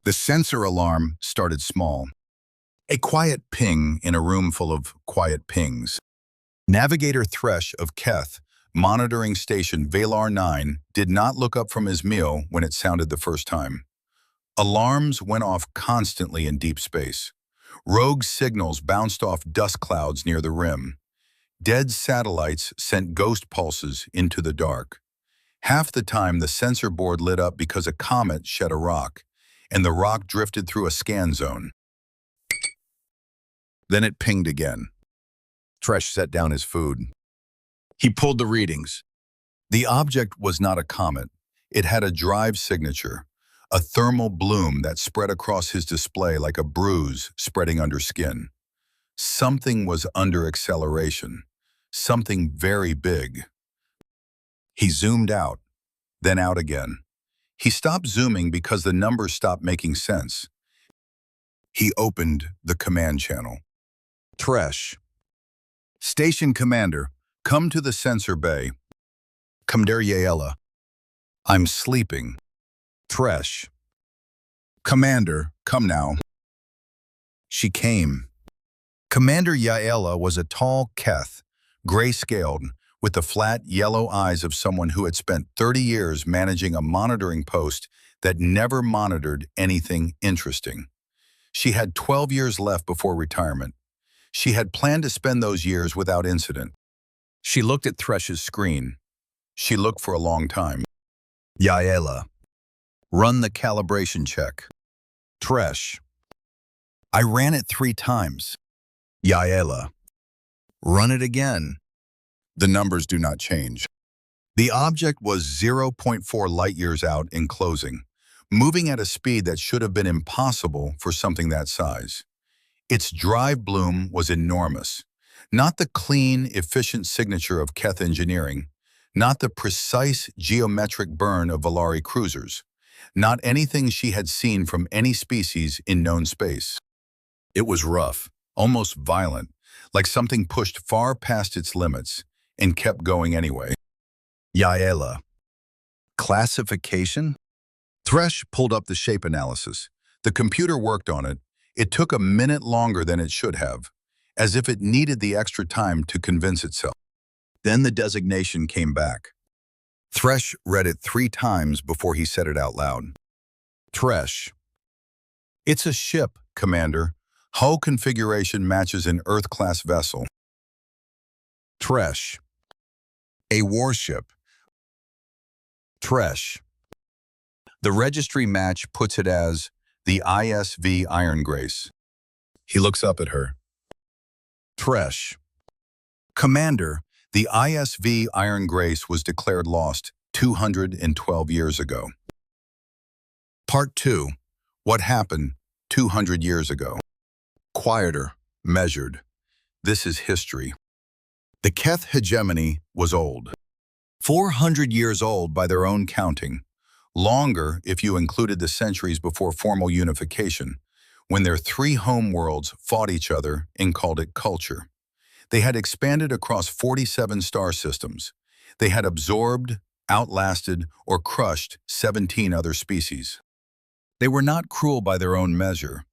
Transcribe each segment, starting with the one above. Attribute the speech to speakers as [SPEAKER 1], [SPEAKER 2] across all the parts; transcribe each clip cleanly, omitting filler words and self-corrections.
[SPEAKER 1] The sensor alarm started small. A quiet ping in a room full of quiet pings. Navigator Thresh of Keth, monitoring station Valar 9, did not look up from his meal when it sounded the first time. Alarms went off constantly in deep space. Rogue signals bounced off dust clouds near the rim. Dead satellites sent ghost pulses into the dark. Half the time the sensor board lit up because a comet shed a rock, and the rock drifted through a scan zone. Then it pinged again. Thresh set down his food. He pulled the readings. The object was not a comet. It had a drive signature, a thermal bloom that spread across his display like a bruise spreading under skin. Something was under acceleration, something very big. He zoomed out, then out again. He stopped zooming because the numbers stopped making sense. He opened the command channel. Thresh. Station Commander, come to the sensor bay. Commander Yaela. I'm sleeping. Thresh. Commander, come now. She came. Commander Yaela was a tall Keth, gray-scaled, with the flat yellow eyes of someone who had spent 30 years managing a monitoring post that never monitored anything interesting. She had 12 years left before retirement. She had planned to spend those years without incident. She looked at Thresh's screen. She looked for a long time. Yaela. Run the calibration check. Thresh. I ran it 3 times. Yaela. Run it again. The numbers do not change. The object was 0.4 light-years out in closing, moving at a speed that should have been impossible for something that size. Its drive bloom was enormous. Not the clean, efficient signature of Keth engineering, not the precise geometric burn of Valari cruisers, not anything she had seen from any species in known space. It was rough, almost violent, like something pushed far past its limits and kept going anyway. Yaela. Classification? Thresh pulled up the shape analysis. The computer worked on it. It took a minute longer than it should have, as if it needed the extra time to convince itself. Then the designation came back. Thresh read it 3 times before he said it out loud. Thresh. It's a ship, Commander. Hull configuration matches an Earth-class vessel. Thresh. A warship. Thresh. The registry match puts it as the ISV Iron Grace. He looks up at her. Thresh. Commander, the ISV Iron Grace was declared lost 212 years ago. Part 2. What happened 200 years ago? Quieter, measured. This is history. The Keth hegemony was old. 400 years old by their own counting. Longer if you included the centuries before formal unification, when their 3 homeworlds fought each other and called it culture. They had expanded across 47 star systems. They had absorbed, outlasted, or crushed 17 other species. They were not cruel by their own measure.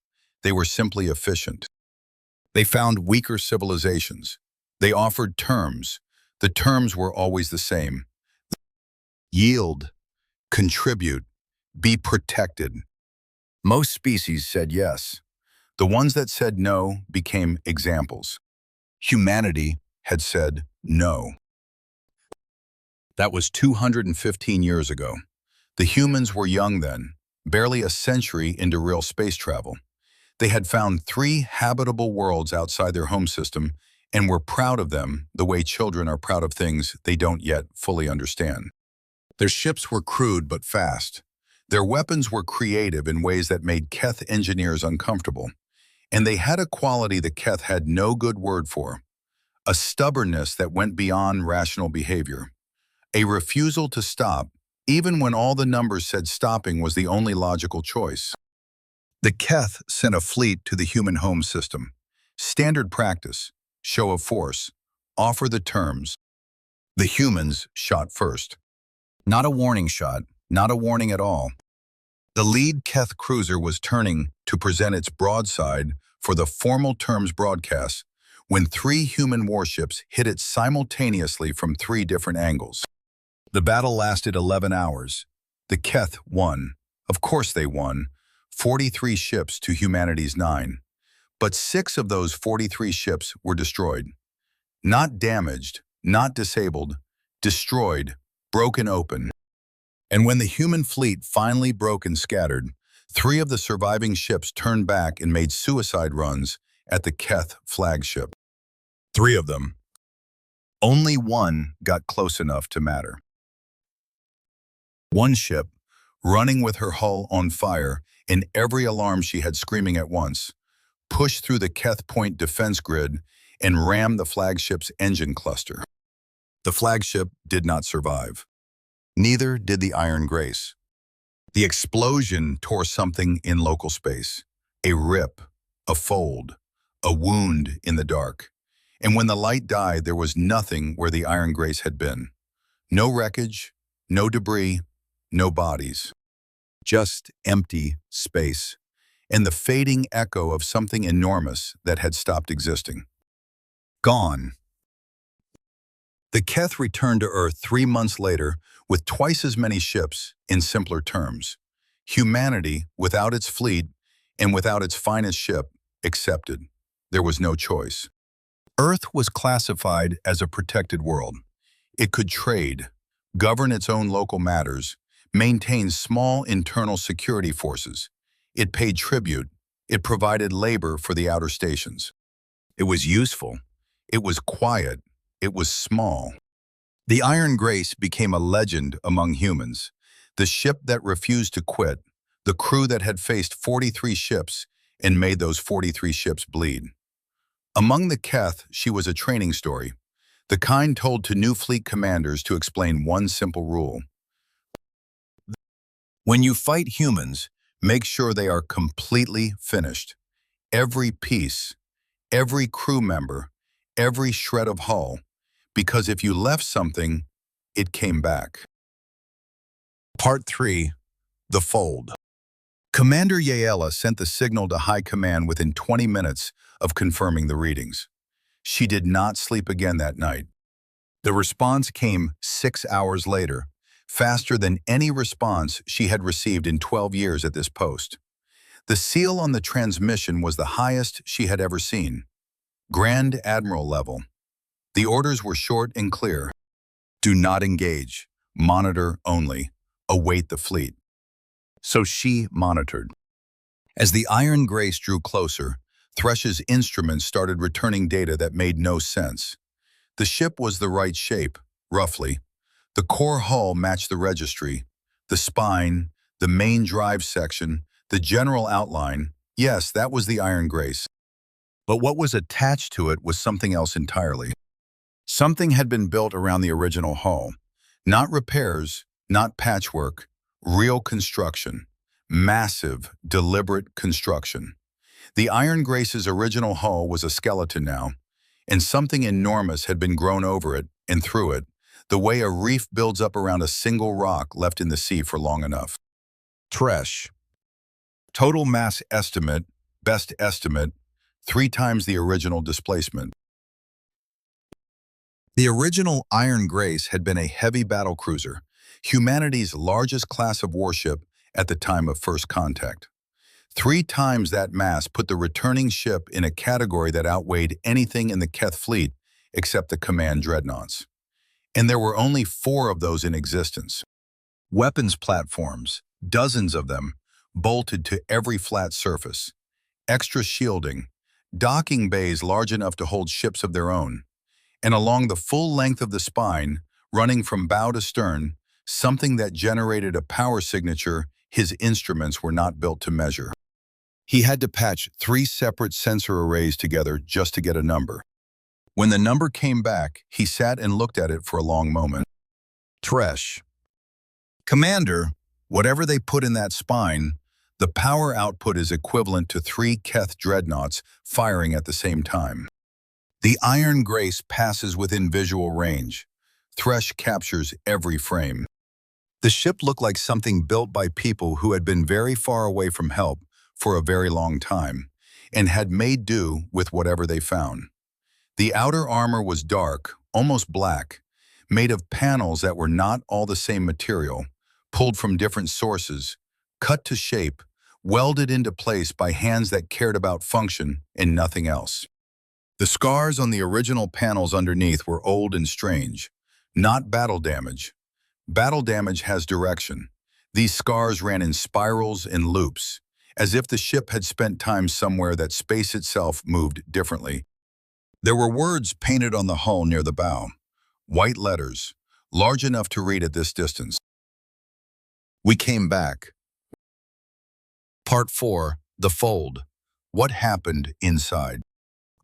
[SPEAKER 1] They were simply efficient. They found weaker civilizations. They offered terms. The terms were always the same. Yield. Contribute, be protected. Most species said yes. The ones that said no became examples. Humanity had said no. That was 215 years ago. The humans were young then, barely a century into real space travel. They had found 3 habitable worlds outside their home system and were proud of them the way children are proud of things they don't yet fully understand. Their ships were crude but fast. Their weapons were creative in ways that made Keth engineers uncomfortable. And they had a quality that Keth had no good word for. A stubbornness that went beyond rational behavior. A refusal to stop, even when all the numbers said stopping was the only logical choice. The Keth sent a fleet to the human home system. Standard practice, show of force, offer the terms. The humans shot first. Not a warning shot, not a warning at all. The lead Keth cruiser was turning to present its broadside for the formal terms broadcast when three human warships hit it simultaneously from three different angles. The battle lasted 11 hours. The Keth won. Of course they won. 43 ships to humanity's 9. But 6 of those 43 ships were destroyed. Not damaged, not disabled, destroyed, broken open. And when the human fleet finally broke and scattered, 3 of the surviving ships turned back and made suicide runs at the Keth flagship. 3 of them. Only one got close enough to matter. One ship, running with her hull on fire and every alarm she had screaming at once, pushed through the Keth Point defense grid and rammed the flagship's engine cluster. The flagship did not survive. Neither did the Iron Grace. The explosion tore something in local space, a rip, a fold, a wound in the dark. And when the light died, there was nothing where the Iron Grace had been. No wreckage, no debris, no bodies. Just empty space, and the fading echo of something enormous that had stopped existing. Gone. The Keth returned to Earth 3 months later with twice as many ships in simpler terms. Humanity, without its fleet and without its finest ship, accepted. There was no choice. Earth was classified as a protected world. It could trade, govern its own local matters, maintain small internal security forces. It paid tribute. It provided labor for the outer stations. It was useful. It was quiet. It was small. The Iron Grace became a legend among humans. The ship that refused to quit, the crew that had faced 43 ships and made those 43 ships bleed. Among the Keth, she was a training story, the kind told to new fleet commanders to explain one simple rule. When you fight humans, make sure they are completely finished. Every piece, every crew member, every shred of hull, because if you left something, it came back. Part 3. The Fold. Commander Yaela sent the signal to High Command within 20 minutes of confirming the readings. She did not sleep again that night. The response came 6 hours later, faster than any response she had received in 12 years at this post. The seal on the transmission was the highest she had ever seen. Grand Admiral level. The orders were short and clear. Do not engage. Monitor only. Await the fleet. So she monitored. As the Iron Grace drew closer, Thresh's instruments started returning data that made no sense. The ship was the right shape, roughly. The core hull matched the registry. The spine, the main drive section, the general outline. Yes, that was the Iron Grace. But what was attached to it was something else entirely. Something had been built around the original hull. Not repairs, not patchwork, real construction. Massive, deliberate construction. The Iron Grace's original hull was a skeleton now, and something enormous had been grown over it and through it, the way a reef builds up around a single rock left in the sea for long enough. Thresh. Total mass estimate, best estimate, 3 times the original displacement. The original Iron Grace had been a heavy battlecruiser, humanity's largest class of warship at the time of first contact. 3 times that mass put the returning ship in a category that outweighed anything in the Keth fleet except the command dreadnoughts. And there were only 4 of those in existence. Weapons platforms, dozens of them, bolted to every flat surface. Extra shielding, docking bays large enough to hold ships of their own. And along the full length of the spine, running from bow to stern, something that generated a power signature his instruments were not built to measure. He had to patch 3 separate sensor arrays together just to get a number. When the number came back, he sat and looked at it for a long moment. Thresh. Commander, whatever they put in that spine, the power output is equivalent to 3 Keth dreadnoughts firing at the same time. The Iron Grace passes within visual range. Thresh captures every frame. The ship looked like something built by people who had been very far away from help for a very long time and had made do with whatever they found. The outer armor was dark, almost black, made of panels that were not all the same material, pulled from different sources, cut to shape, welded into place by hands that cared about function and nothing else. The scars on the original panels underneath were old and strange, not battle damage. Battle damage has direction. These scars ran in spirals and loops, as if the ship had spent time somewhere that space itself moved differently. There were words painted on the hull near the bow, white letters, large enough to read at this distance. We came back. Part 4, The Fold. What happened inside?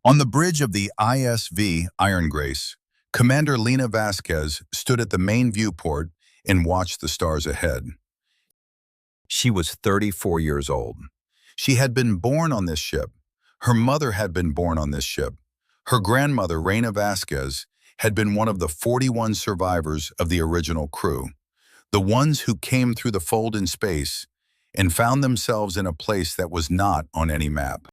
[SPEAKER 1] On the bridge of the ISV Iron Grace, Commander Lena Vasquez stood at the main viewport and watched the stars ahead. She was 34 years old. She had been born on this ship. Her mother had been born on this ship. Her grandmother, Reina Vasquez, had been one of the 41 survivors of the original crew, the ones who came through the fold in space and found themselves in a place that was not on any map.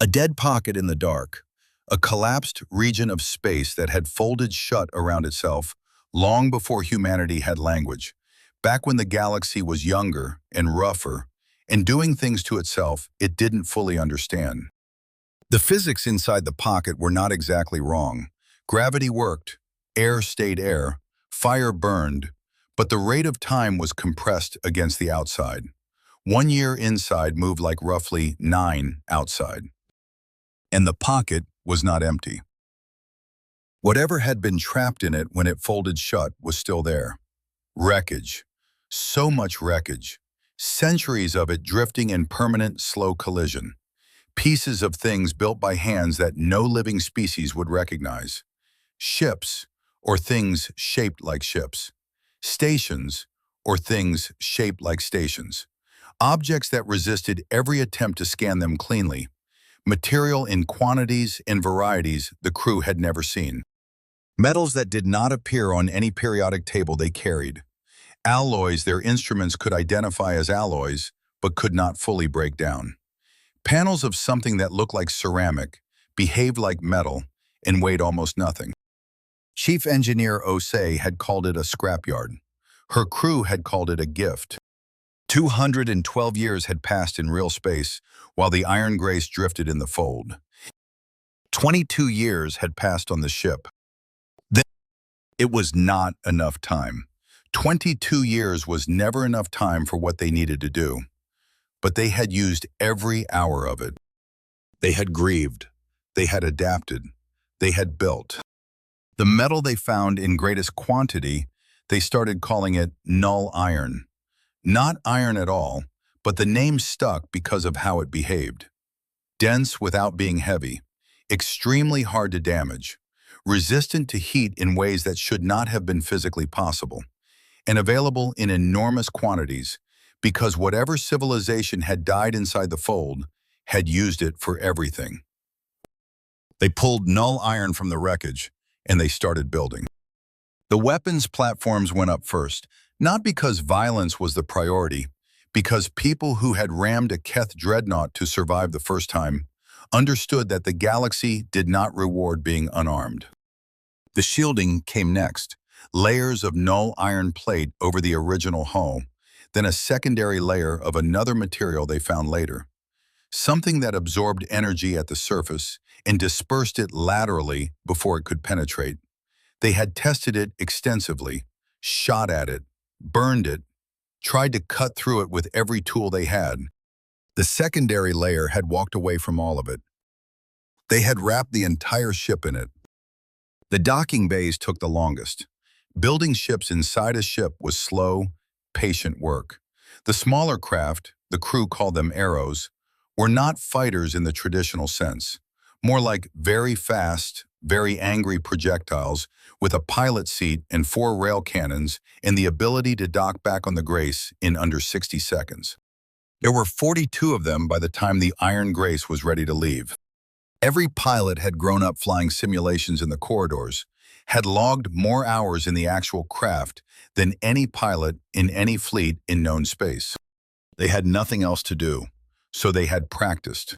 [SPEAKER 1] A dead pocket in the dark, a collapsed region of space that had folded shut around itself long before humanity had language, back when the galaxy was younger and rougher and doing things to itself it didn't fully understand. The physics inside the pocket were not exactly wrong. Gravity worked, air stayed air, fire burned, but the rate of time was compressed against the outside. 1 year inside moved like roughly 9 outside. And the pocket was not empty. Whatever had been trapped in it when it folded shut was still there. Wreckage. So much wreckage. Centuries of it drifting in permanent, slow collision. Pieces of things built by hands that no living species would recognize. Ships, or things shaped like ships. Stations, or things shaped like stations. Objects that resisted every attempt to scan them cleanly. Material in quantities and varieties the crew had never seen. Metals that did not appear on any periodic table they carried. Alloys their instruments could identify as alloys, but could not fully break down. Panels of something that looked like ceramic, behaved like metal, and weighed almost nothing. Chief Engineer Osei had called it a scrapyard. Her crew had called it a gift. 212 years had passed in real space, while the Iron Grace drifted in the fold. 22 years had passed on the ship. Then it was not enough time. 22 years was never enough time for what they needed to do. But they had used every hour of it. They had grieved. They had adapted. They had built. The metal they found in greatest quantity, they started calling it null iron. Not iron at all, but the name stuck because of how it behaved. Dense without being heavy, extremely hard to damage, resistant to heat in ways that should not have been physically possible, and available in enormous quantities because whatever civilization had died inside the fold had used it for everything. They pulled null iron from the wreckage, and they started building. The weapons platforms went up first, not because violence was the priority, because people who had rammed a Keth dreadnought to survive the first time understood that the galaxy did not reward being unarmed. The shielding came next, layers of null iron plate over the original hull, then a secondary layer of another material they found later, something that absorbed energy at the surface and dispersed it laterally before it could penetrate. They had tested it extensively, shot at it, burned it, tried to cut through it with every tool they had. The secondary layer had walked away from all of it. They had wrapped the entire ship in it. The docking bays took the longest. Building ships inside a ship was slow, patient work. The smaller craft, the crew called them arrows, were not fighters in the traditional sense, more like very fast, very angry projectiles with a pilot seat and 4 rail cannons and the ability to dock back on the Grace in under 60 seconds. There were 42 of them by the time the Iron Grace was ready to leave. Every pilot had grown up flying simulations in the corridors, had logged more hours in the actual craft than any pilot in any fleet in known space. They had nothing else to do, so they had practiced.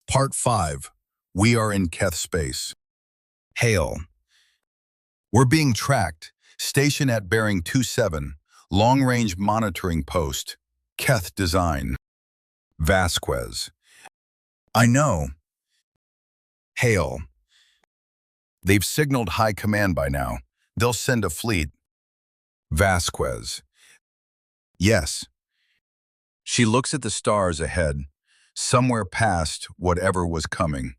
[SPEAKER 1] Part 5. We are in Keth space. Hail. We're being tracked. Station at bearing 27. Long-range monitoring post. Keth design. Vasquez. I know. Hail. They've signaled high command by now. They'll send a fleet. Vasquez. Yes. She looks at the stars ahead, somewhere past whatever was coming.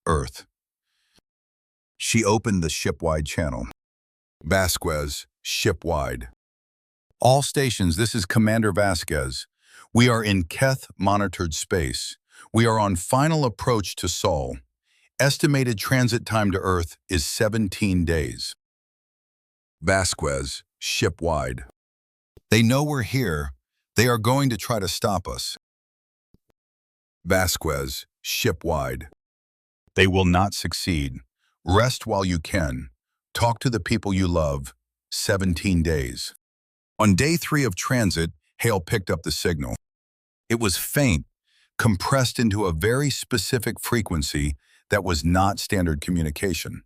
[SPEAKER 1] Earth. She opened the ship-wide channel. Vasquez, ship-wide. All stations, this is Commander Vasquez. We are in Keth-monitored space. We are on final approach to Sol. Estimated transit time to Earth is 17 days. Vasquez, ship-wide. They know we're here. They are going to try to stop us. Vasquez, ship-wide. They will not succeed. Rest while you can. Talk to the people you love. 17 days. On day 3 of transit, Hale picked up the signal. It was faint, compressed into a very specific frequency that was not standard communication.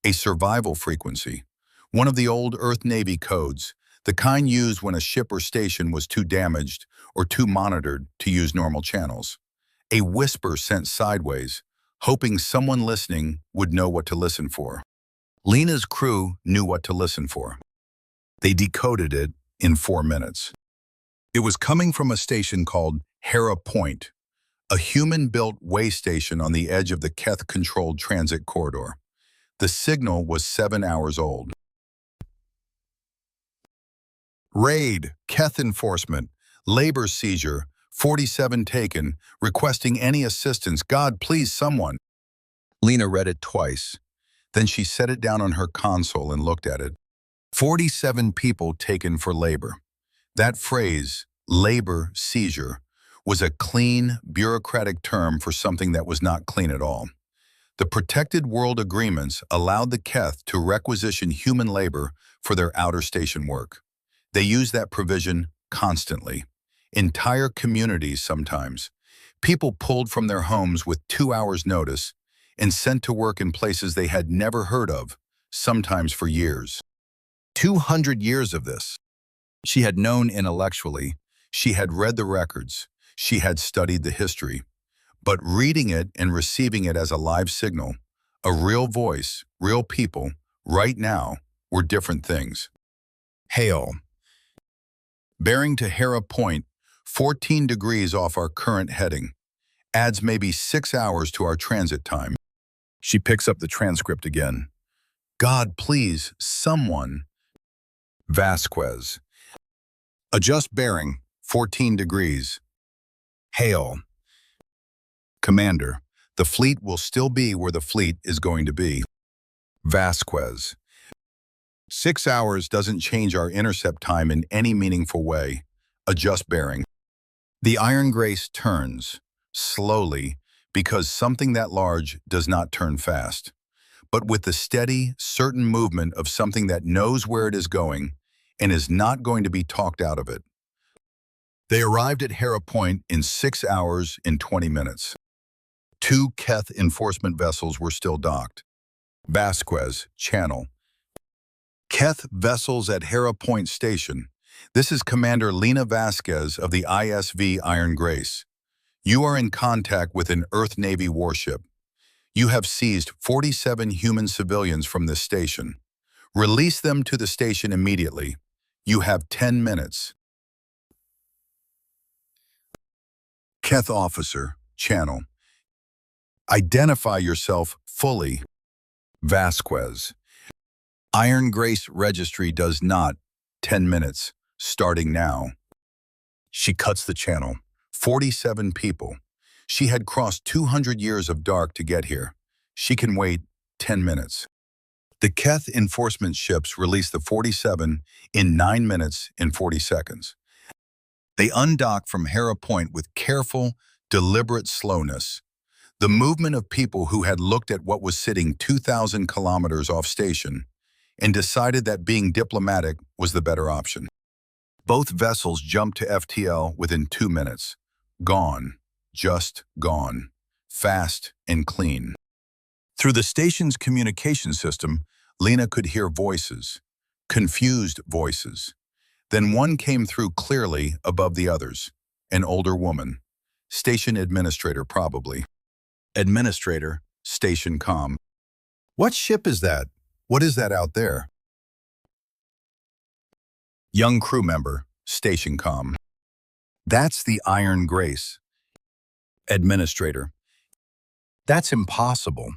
[SPEAKER 1] A survival frequency. One of the old Earth Navy codes, the kind used when a ship or station was too damaged or too monitored to use normal channels. A whisper sent sideways, hoping someone listening would know what to listen for. Lena's crew knew what to listen for. They decoded it in 4 minutes. It was coming from a station called Hera Point, a human-built way station on the edge of the Keth-controlled transit corridor. The signal was 7 hours old. Raid, Keth enforcement, labor seizure, 47 taken, requesting any assistance. God, please, someone. Lena read it twice. Then she set it down on her console and looked at it. 47 people taken for labor. That phrase, labor seizure, was a clean, bureaucratic term for something that was not clean at all. The Protected World Agreements allowed the Keth to requisition human labor for their outer station work. They used that provision constantly. Entire communities sometimes. People pulled from their homes with 2 hours' notice and sent to work in places they had never heard of, sometimes for years. 200 years of this. She had known intellectually, she had read the records, she had studied the history. But reading it and receiving it as a live signal, a real voice, real people, right now, were different things. Hail. Bearing to Hera Point, 14 degrees off our current heading. Adds maybe 6 hours to our transit time. She picks up the transcript again. God, please, someone. Vasquez. Adjust bearing, 14 degrees. Hail. Commander, the fleet will still be where the fleet is going to be. Vasquez. 6 hours doesn't change our intercept time in any meaningful way. Adjust bearing. The Iron Grace turns, slowly, because something that large does not turn fast, but with the steady, certain movement of something that knows where it is going and is not going to be talked out of it. They arrived at Hera Point in 6 hours and 20 minutes. 2 Keth enforcement vessels were still docked. Vasquez, channel. Keth vessels at Hera Point Station. This is Commander Lena Vasquez of the ISV Iron Grace. You are in contact with an Earth Navy warship. You have seized 47 human civilians from this station. Release them to the station immediately. You have 10 minutes. Keth officer, channel. Identify yourself fully. Vasquez. Iron Grace registry does not. 10 minutes, starting now. She cuts the channel. 47 people. She had crossed 200 years of dark to get here. She can wait 10 minutes. The Keth enforcement ships release the 47 in 9 minutes and 40 seconds. They undock from Hera Point with careful, deliberate slowness. The movement of people who had looked at what was sitting 2,000 kilometers off station and decided that being diplomatic was the better option. Both vessels jumped to FTL within 2 minutes. Gone. Just gone. Fast and clean. Through the station's communication system, Lena could hear voices. Confused voices. Then one came through clearly above the others. An older woman. Station administrator, probably. Administrator, station comm. What ship is that? What is that out there? Young crew member, station comm. That's the Iron Grace. Administrator. That's impossible.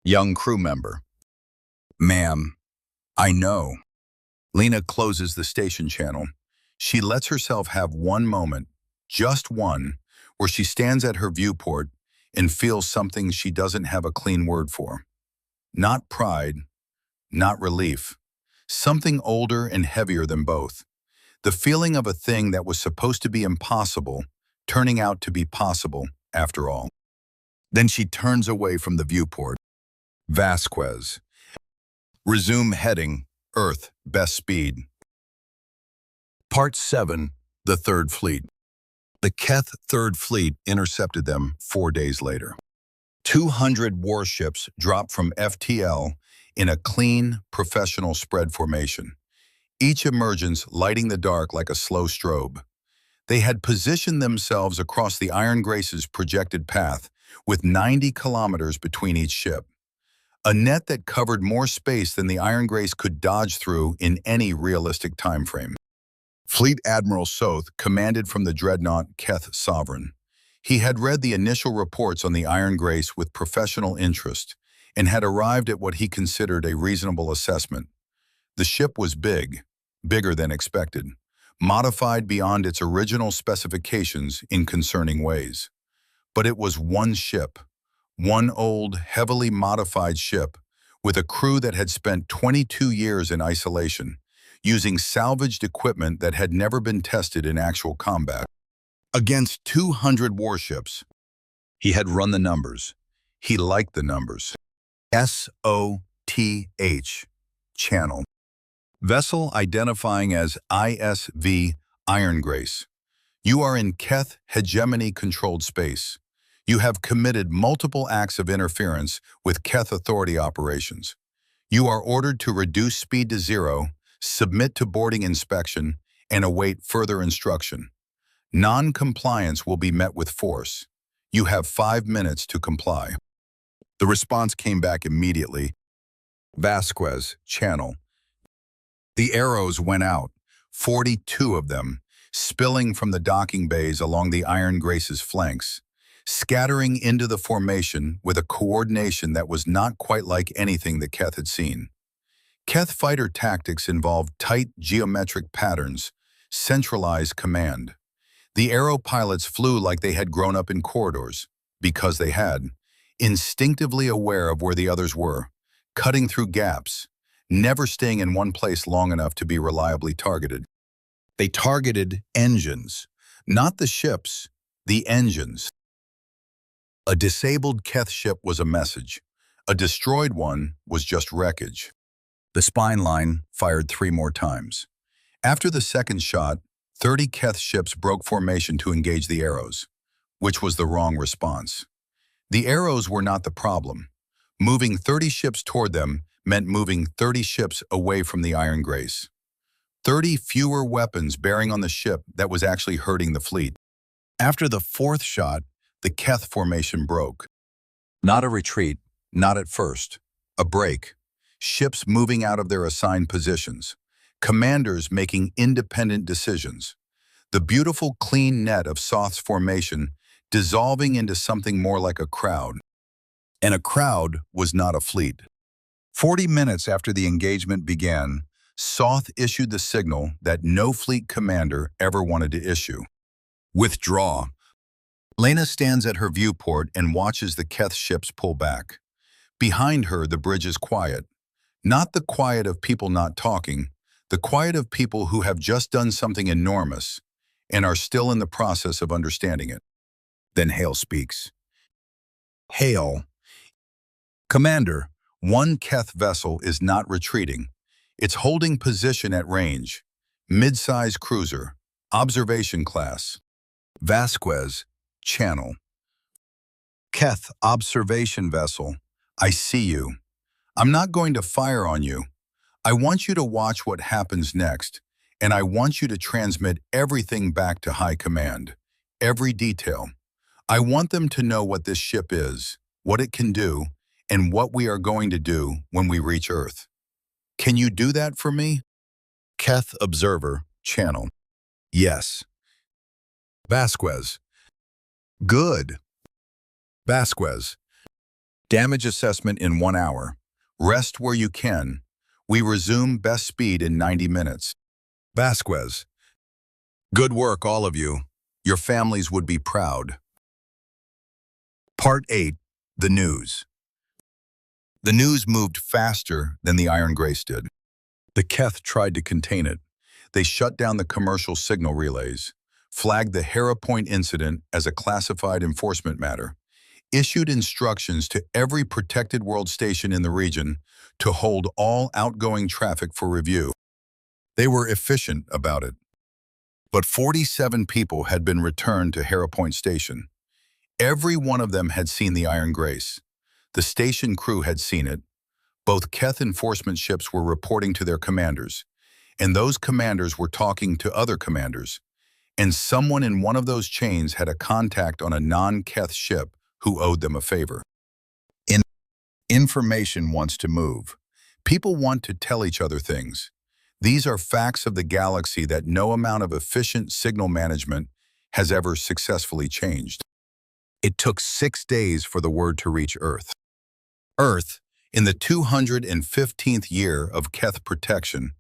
[SPEAKER 1] Young crew member. Ma'am, I know. Lena closes the station channel. She lets herself have one moment, just one, where she stands at her viewport and feels something she doesn't have a clean word for. Not pride, not relief. Something older and heavier than both. The feeling of a thing that was supposed to be impossible, turning out to be possible after all. Then she turns away from the viewport. Vasquez. Resume heading, Earth, best speed. Part 7, the Third Fleet. The Keth Third Fleet intercepted them 4 days later. 200 warships dropped from FTL in a clean, professional spread formation, each emergence lighting the dark like a slow strobe. They had positioned themselves across the Iron Grace's projected path, with 90 kilometers between each ship. A net that covered more space than the Iron Grace could dodge through in any realistic time frame. Fleet Admiral Soth commanded from the dreadnought Keth Sovereign. He had read the initial reports on the Iron Grace with professional interest and had arrived at what he considered a reasonable assessment. The ship was big, bigger than expected, modified beyond its original specifications in concerning ways. But it was one ship, one old, heavily modified ship, with a crew that had spent 22 years in isolation, using salvaged equipment that had never been tested in actual combat. Against 200 warships, he had run the numbers. He liked the numbers. SOTH, channel. Vessel identifying as ISV Iron Grace. You are in Keth hegemony-controlled space. You have committed multiple acts of interference with Keth Authority operations. You are ordered to reduce speed to 0, submit to boarding inspection, and await further instruction. Non-compliance will be met with force. You have 5 minutes to comply. The response came back immediately. Vasquez, channel. The arrows went out, 42 of them, spilling from the docking bays along the Iron Grace's flanks, scattering into the formation with a coordination that was not quite like anything that Keth had seen. Keth fighter tactics involved tight geometric patterns, centralized command. The arrow pilots flew like they had grown up in corridors, because they had, instinctively aware of where the others were, cutting through gaps, never staying in one place long enough to be reliably targeted. They targeted engines, not the ships, the engines. A disabled Keth ship was a message. A destroyed one was just wreckage. The spine line fired 3 more times. After the second shot, 30 Keth ships broke formation to engage the arrows, which was the wrong response. The arrows were not the problem. Moving 30 ships toward them meant moving 30 ships away from the Iron Grace. 30 fewer weapons bearing on the ship that was actually hurting the fleet. After the 4th shot, the Keth formation broke. Not a retreat, not at first. A break. Ships moving out of their assigned positions. Commanders making independent decisions. The beautiful clean net of Soth's formation dissolving into something more like a crowd. And a crowd was not a fleet. 40 minutes after the engagement began, Soth issued the signal that no fleet commander ever wanted to issue. Withdraw. Lena stands at her viewport and watches the Keth ships pull back. Behind her, the bridge is quiet. Not the quiet of people not talking, the quiet of people who have just done something enormous and are still in the process of understanding it. Then Hale speaks. Hail. Commander, one Keth vessel is not retreating. It's holding position at range. Mid-size cruiser. Observation class. Vasquez. Channel. Keth, observation vessel. I see you. I'm not going to fire on you. I want you to watch what happens next, and I want you to transmit everything back to High Command. Every detail. I want them to know what this ship is, what it can do, and what we are going to do when we reach Earth. Can you do that for me? Keth Observer, Channel. Yes. Vasquez. Good. Vasquez. Damage assessment in 1 hour. Rest where you can. We resume best speed in 90 minutes. Vasquez. Good work, all of you. Your families would be proud. Part 8. The news. The news moved faster than the Iron Grace did. The Keth tried to contain it. They shut down the commercial signal relays, flagged the Hera Point incident as a classified enforcement matter, issued instructions to every protected world station in the region to hold all outgoing traffic for review. They were efficient about it. But 47 people had been returned to Hera Point Station. Every one of them had seen the Iron Grace. The station crew had seen it. Both Keth enforcement ships were reporting to their commanders, and those commanders were talking to other commanders. And someone in one of those chains had a contact on a non-Keth ship who owed them a favor. Information wants to move. People want to tell each other things. These are facts of the galaxy that no amount of efficient signal management has ever successfully changed. It took 6 days for the word to reach Earth. Earth, in the 215th year of Keth protection,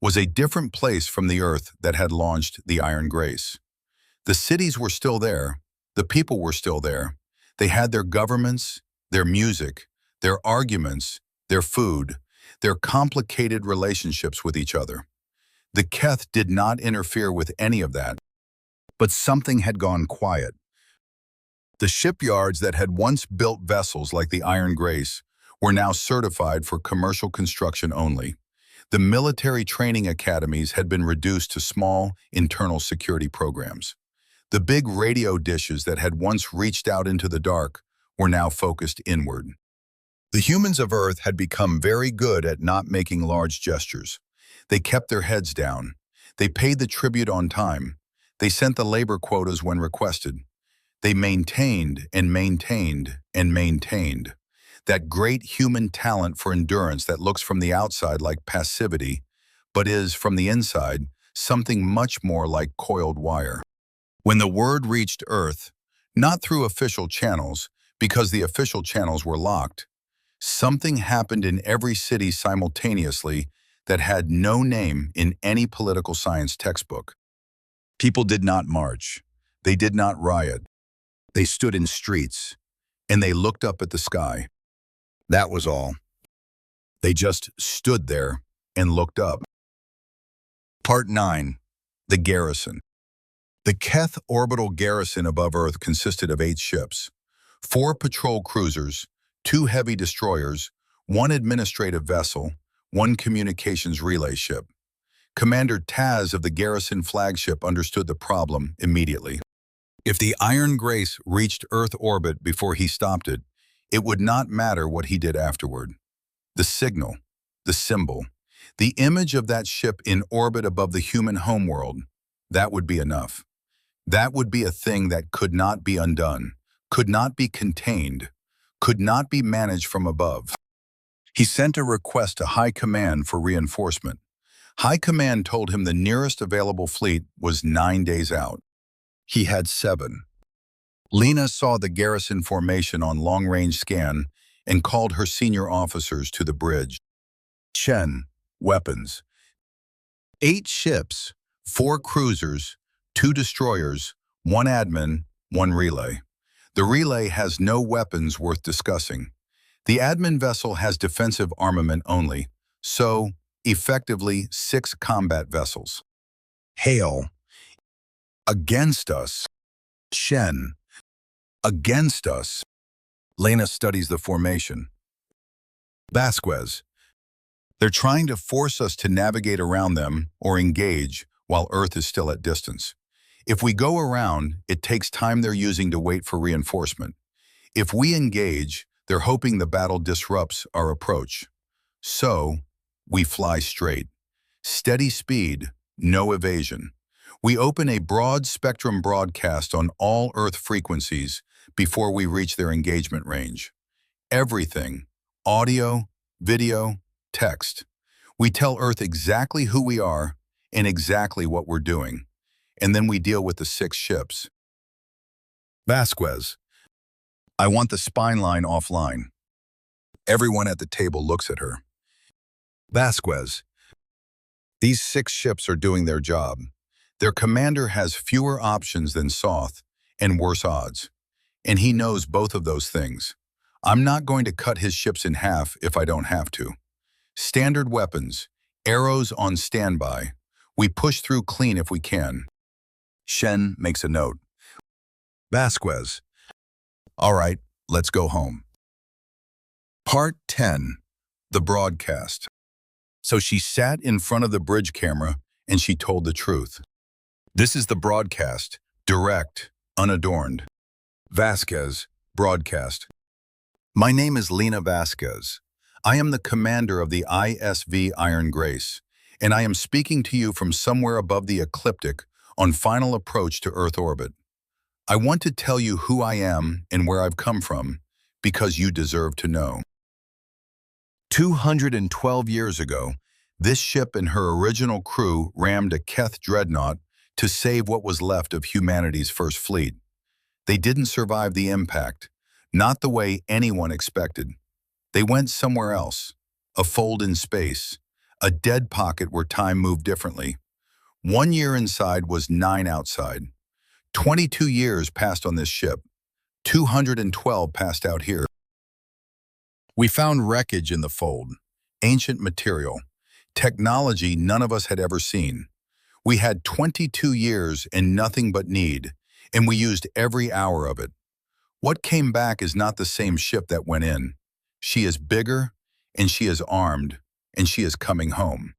[SPEAKER 1] was a different place from the Earth that had launched the Iron Grace. The cities were still there. The people were still there. They had their governments, their music, their arguments, their food, their complicated relationships with each other. The Keth did not interfere with any of that, but something had gone quiet. The shipyards that had once built vessels like the Iron Grace were now certified for commercial construction only. The military training academies had been reduced to small internal security programs. The big radio dishes that had once reached out into the dark were now focused inward. The humans of Earth had become very good at not making large gestures. They kept their heads down. They paid the tribute on time. They sent the labor quotas when requested. They maintained and maintained and maintained that great human talent for endurance that looks from the outside like passivity, but is, from the inside, something much more like coiled wire. When the word reached Earth, not through official channels, because the official channels were locked, something happened in every city simultaneously that had no name in any political science textbook. People did not march. They did not riot. They stood in streets, and they looked up at the sky. That was all. They just stood there and looked up. Part 9. The Garrison. The Keth orbital garrison above Earth consisted of 8 ships, 4 patrol cruisers, 2 heavy destroyers, 1 administrative vessel, 1 communications relay ship. Commander Taz of the garrison flagship understood the problem immediately. If the Iron Grace reached Earth orbit before he stopped it, it would not matter what he did afterward. The signal, the symbol, the image of that ship in orbit above the human homeworld, that would be enough. That would be a thing that could not be undone, could not be contained, could not be managed from above. He sent a request to High Command for reinforcement. High Command told him the nearest available fleet was 9 days out. He had 7. Lena saw the garrison formation on long-range scan and called her senior officers to the bridge. Chen, weapons. 8 ships, 4 cruisers, 2 destroyers, 1 admin, 1 relay. The relay has no weapons worth discussing. The admin vessel has defensive armament only, so, effectively, 6 combat vessels. Hail. Against us. Shen. Against us. Lena studies the formation. Vasquez. They're trying to force us to navigate around them or engage while Earth is still at distance. If we go around, it takes time they're using to wait for reinforcement. If we engage, they're hoping the battle disrupts our approach. So, we fly straight. Steady speed, no evasion. We open a broad spectrum broadcast on all Earth frequencies before we reach their engagement range. Everything, audio, video, text. We tell Earth exactly who we are and exactly what we're doing. And then we deal with the 6 ships. Vasquez. I want the spine line offline. Everyone at the table looks at her. Vasquez. These 6 ships are doing their job. Their commander has fewer options than Soth and worse odds. And he knows both of those things. I'm not going to cut his ships in half if I don't have to. Standard weapons, arrows on standby. We push through clean if we can. Shen makes a note. Vasquez. All right, let's go home. Part 10. The broadcast. So she sat in front of the bridge camera and she told the truth. This is the broadcast, direct, unadorned. Vasquez, broadcast. My name is Lena Vasquez. I am the commander of the ISV Iron Grace, and I am speaking to you from somewhere above the ecliptic on final approach to Earth orbit. I want to tell you who I am and where I've come from, because you deserve to know. 212 years ago, this ship and her original crew rammed a Keth dreadnought to save what was left of humanity's first fleet. They didn't survive the impact, not the way anyone expected. They went somewhere else, a fold in space, a dead pocket where time moved differently. 1 year inside was 9 outside. 22 years passed on this ship. 212 passed out here. We found wreckage in the fold, ancient material, technology none of us had ever seen. We had 22 years and nothing but need, and we used every hour of it. What came back is not the same ship that went in. She is bigger, and she is armed, and she is coming home.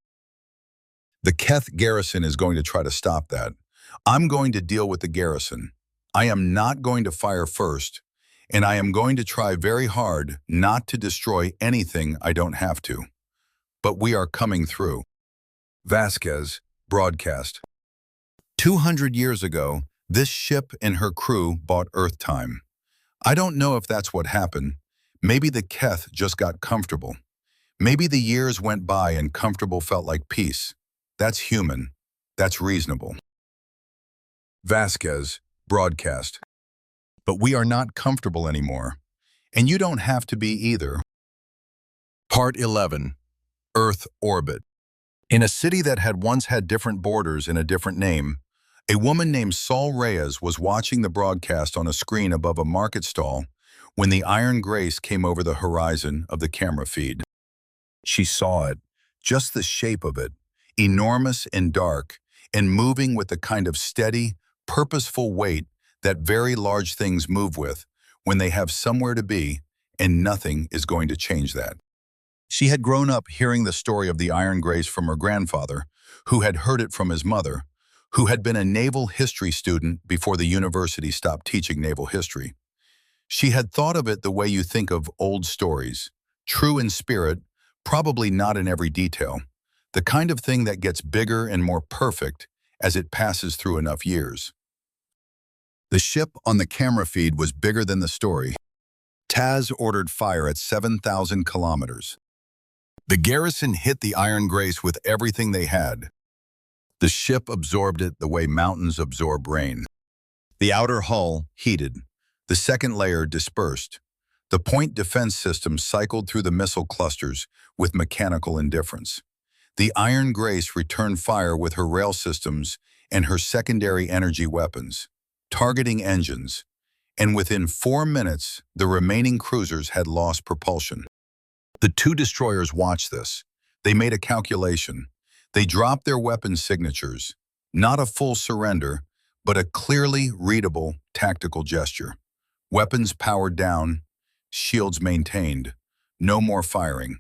[SPEAKER 1] The Keth garrison is going to try to stop that. I'm going to deal with the garrison. I am not going to fire first, and I am going to try very hard not to destroy anything I don't have to. But we are coming through. Vasquez, broadcast. 200 years ago, this ship and her crew bought Earth time. I don't know if that's what happened. Maybe the Keth just got comfortable. Maybe the years went by and comfortable felt like peace. That's human. That's reasonable. Vasquez, broadcast. But we are not comfortable anymore. And you don't have to be either. Part 11. Earth orbit. In a city that had once had different borders and a different name, a woman named Sol Reyes was watching the broadcast on a screen above a market stall when the Iron Grace came over the horizon of the camera feed. She saw it, just the shape of it, enormous and dark, and moving with the kind of steady, purposeful weight that very large things move with when they have somewhere to be, and nothing is going to change that. She had grown up hearing the story of the Iron Grace from her grandfather, who had heard it from his mother, who had been a naval history student before the university stopped teaching naval history. She had thought of it the way you think of old stories, true in spirit, probably not in every detail, the kind of thing that gets bigger and more perfect as it passes through enough years. The ship on the camera feed was bigger than the story. Taz ordered fire at 7,000 kilometers. The garrison hit the Iron Grace with everything they had. The ship absorbed it the way mountains absorb rain. The outer hull heated. The second layer dispersed. The point defense system cycled through the missile clusters with mechanical indifference. The Iron Grace returned fire with her rail systems and her secondary energy weapons, targeting engines, and within 4 minutes, the remaining cruisers had lost propulsion. The 2 destroyers watched this. They made a calculation. They dropped their weapon signatures, not a full surrender, but a clearly readable tactical gesture. Weapons powered down, Shields maintained. No more firing.